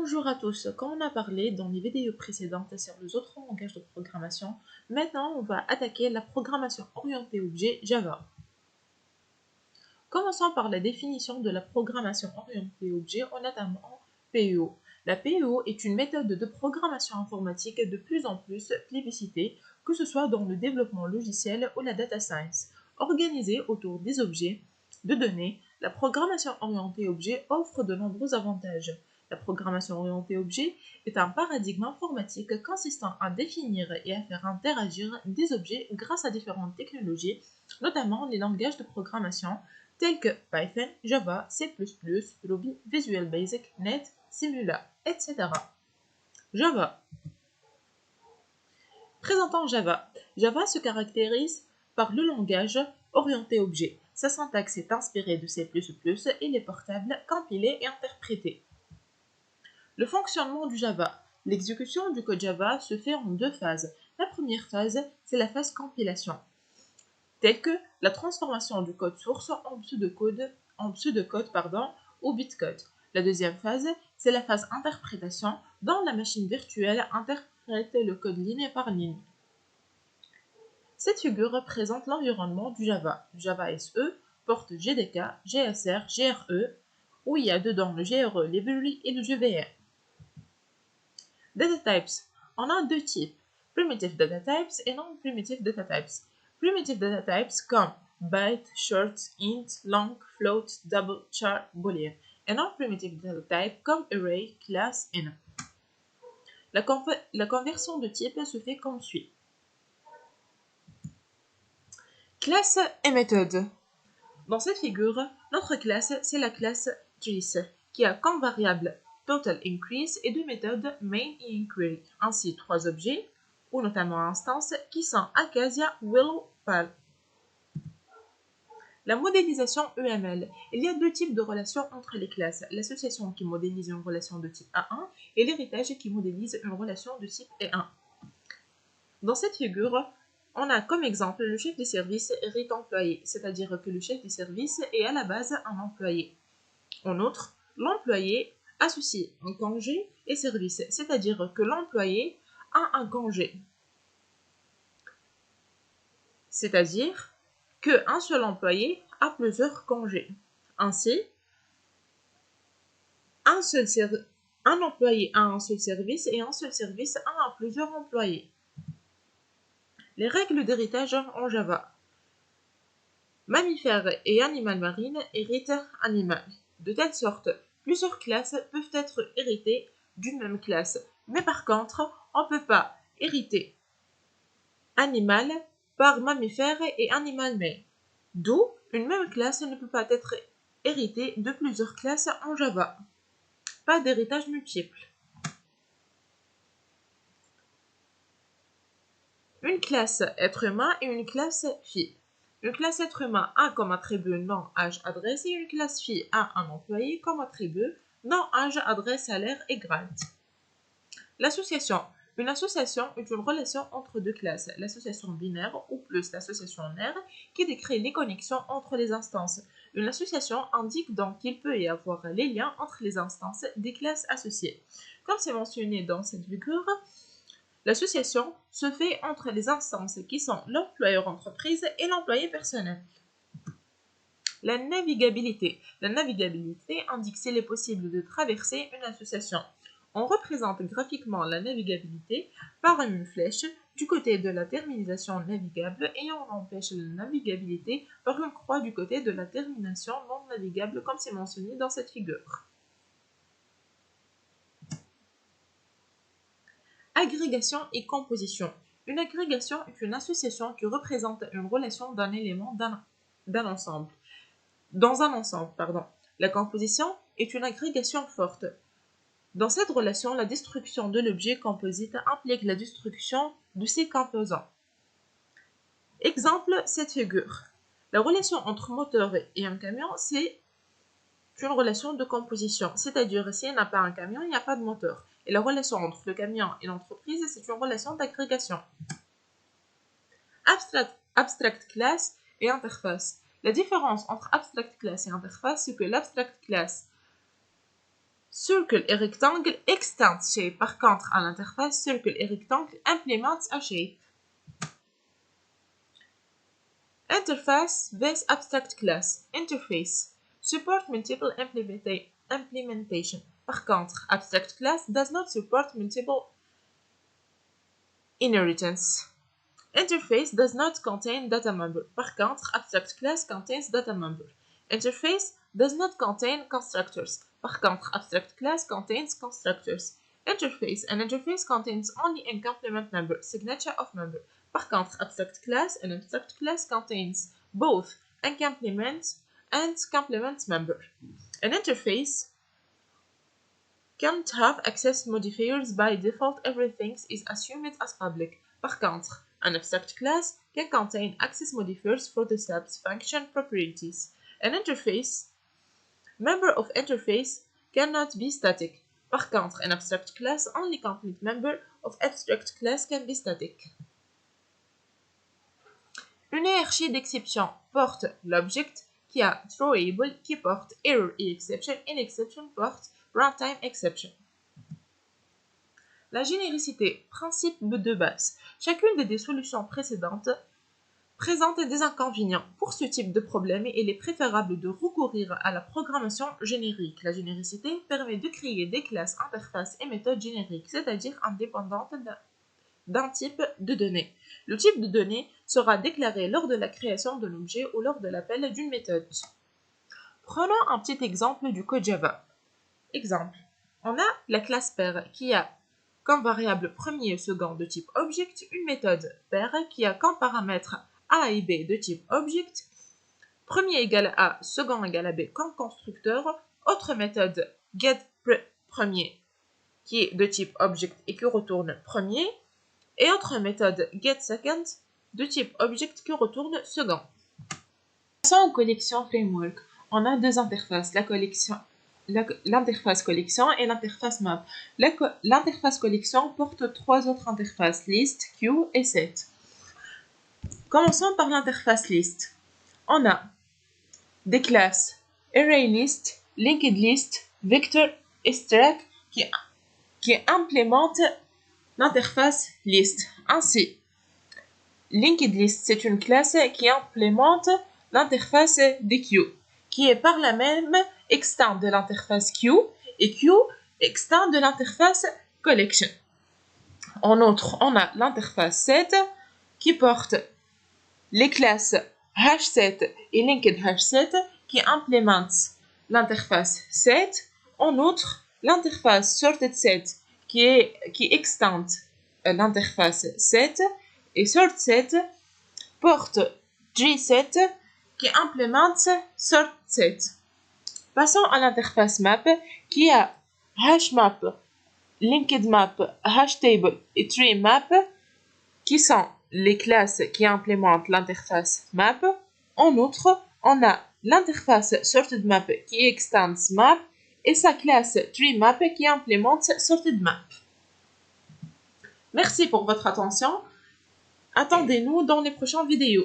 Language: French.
Bonjour à tous, comme on a parlé dans les vidéos précédentes sur les autres langages de programmation, maintenant on va attaquer la programmation orientée objet Java. Commençons par la définition de la programmation orientée objet en notamment PEO. La PEO est une méthode de programmation informatique de plus en plus plébiscitée, que ce soit dans le développement logiciel ou la data science. Organisée autour des objets de données, la programmation orientée objet offre de nombreux avantages. La programmation orientée objet est un paradigme informatique consistant à définir et à faire interagir des objets grâce à différentes technologies, notamment les langages de programmation tels que Python, Java, C++, Ruby, Visual Basic, Net, Simula, etc. Java. Présentant Java. Java se caractérise par le langage orienté objet. Sa syntaxe est inspirée de C++ et il est portable, compilé et interprété. Le fonctionnement du Java. L'exécution du code Java se fait en deux phases. La première phase, c'est la phase compilation, telle que la transformation du code source en pseudocode ou bytecode. La deuxième phase, c'est la phase interprétation, dont la machine virtuelle interprète le code ligne par ligne. Cette figure représente l'environnement du Java. Java SE porte JDK, GSR, GRE, où il y a dedans le GRE, les library et le JVM. Data types. On a deux types, primitive data types et non-primitive data types. Primitive data types comme byte, short, int, long, float, double, char, boolean. Et non-primitive data types comme array, class et nom. La conversion de type se fait comme suit. Classe et méthode. Dans cette figure, notre classe, c'est la classe Trees, qui a comme variable total increase et deux méthodes main et inquiry, ainsi trois objets, ou notamment instances, qui sont Acacia, Willow, Pal. La modélisation UML. Il y a deux types de relations entre les classes, l'association qui modélise une relation de type A1 et l'héritage qui modélise une relation de type E1. Dans cette figure, on a comme exemple le chef des services hérite employé, c'est-à-dire que le chef des services est à la base un employé. En outre, l'employé associe un congé et service, c'est-à-dire que l'employé a un congé. C'est-à-dire qu'un seul employé a plusieurs congés. Ainsi, un employé a un seul service et un seul service a plusieurs employés. Les règles d'héritage en Java. Mammifère et animal marine héritent animal. De telle sorte, plusieurs classes peuvent être héritées d'une même classe. Mais par contre, on ne peut pas hériter animal par mammifère et animal male. D'où, une même classe ne peut pas être héritée de plusieurs classes en Java. Pas d'héritage multiple. Une classe être humain et une classe fille. Une classe être humain a comme attribut nom, âge, adresse et une classe fille a un employé comme attribut nom, âge, adresse, salaire et grade. L'association. Une association est une relation entre deux classes, l'association binaire ou plus l'association NER qui décrit les connexions entre les instances. Une association indique donc qu'il peut y avoir les liens entre les instances des classes associées. Comme c'est mentionné dans cette figure, l'association se fait entre les instances qui sont l'employeur entreprise et l'employé personnel. La navigabilité. La navigabilité indique s'il est possible de traverser une association. On représente graphiquement la navigabilité par une flèche du côté de la termination navigable et on empêche la navigabilité par une croix du côté de la termination non navigable comme c'est mentionné dans cette figure. Agrégation et composition. Une agrégation est une association qui représente une relation d'un élément d'un ensemble. Dans un ensemble, La composition est une agrégation forte. Dans cette relation, la destruction de l'objet composite implique la destruction de ses composants. Exemple, cette figure. La relation entre moteur et un camion, c'est une relation de composition, c'est-à-dire s'il n'y a pas un camion, il n'y a pas de moteur. Et la relation entre le camion et l'entreprise, c'est une relation d'agrégation. Abstract class et interface. La différence entre abstract class et interface, c'est que l'abstract class Circle et rectangle extend shape. Par contre, à l'interface, circle et rectangle implémentent a shape. Interface vs abstract class. Interface support multiple implementation. Par contre, abstract class does not support multiple inheritance. Interface does not contain data member. Par contre, abstract class contains data member. Interface does not contain constructors. Par contre, abstract class contains constructors. Interface, an interface contains only a complement member, signature of member. Par contre, abstract class, an abstract class contains both a complement and complement member. An interface can't have access modifiers by default. Everything is assumed as public. Par contre, an abstract class can contain access modifiers for the sub's function properties. An interface member of interface cannot be static. Par contre, an abstract class only complete member of abstract class can be static. Une hiérarchie d'exception porte l'object qui a throwable qui porte error et exception. Une exception porte runtime exception. La généricité, principe de base. Chacune des solutions précédentes présente des inconvénients. Pour ce type de problème, il est préférable de recourir à la programmation générique. La généricité permet de créer des classes, interfaces et méthodes génériques, c'est-à-dire indépendantes d'un type de données. Le type de données sera déclaré lors de la création de l'objet ou lors de l'appel d'une méthode. Prenons un petit exemple du code Java. Exemple, on a la classe pair qui a comme variable premier et second de type object une méthode pair qui a comme paramètres a et b de type object, premier égale a, second égale à b comme constructeur, autre méthode getPremier qui est de type object et qui retourne premier, et autre méthode getSecond de type object qui retourne second. Passons aux collections framework. On a deux interfaces, l'interface collection et l'interface map. L'interface collection porte trois autres interfaces, list, queue et set. Commençons par l'interface list. On a des classes ArrayList, LinkedList, Vector et Stack qui implémentent l'interface list. Ainsi, LinkedList, c'est une classe qui implémente l'interface des queues, qui est par la même extend de l'interface queue et queue extend de l'interface collection. En outre, on a l'interface set qui porte les classes hashSet et LinkedHashSet qui implémentent l'interface set. En outre, l'interface SortedSet qui extend l'interface set et SortSet porte JSet qui implémente SortSet. Passons à l'interface map qui a HashMap, LinkedMap, HashTable et TreeMap qui sont les classes qui implémentent l'interface map. En outre, on a l'interface SortedMap qui extend map et sa classe TreeMap qui implémente SortedMap. Merci pour votre attention. Attendez-nous dans les prochaines vidéos.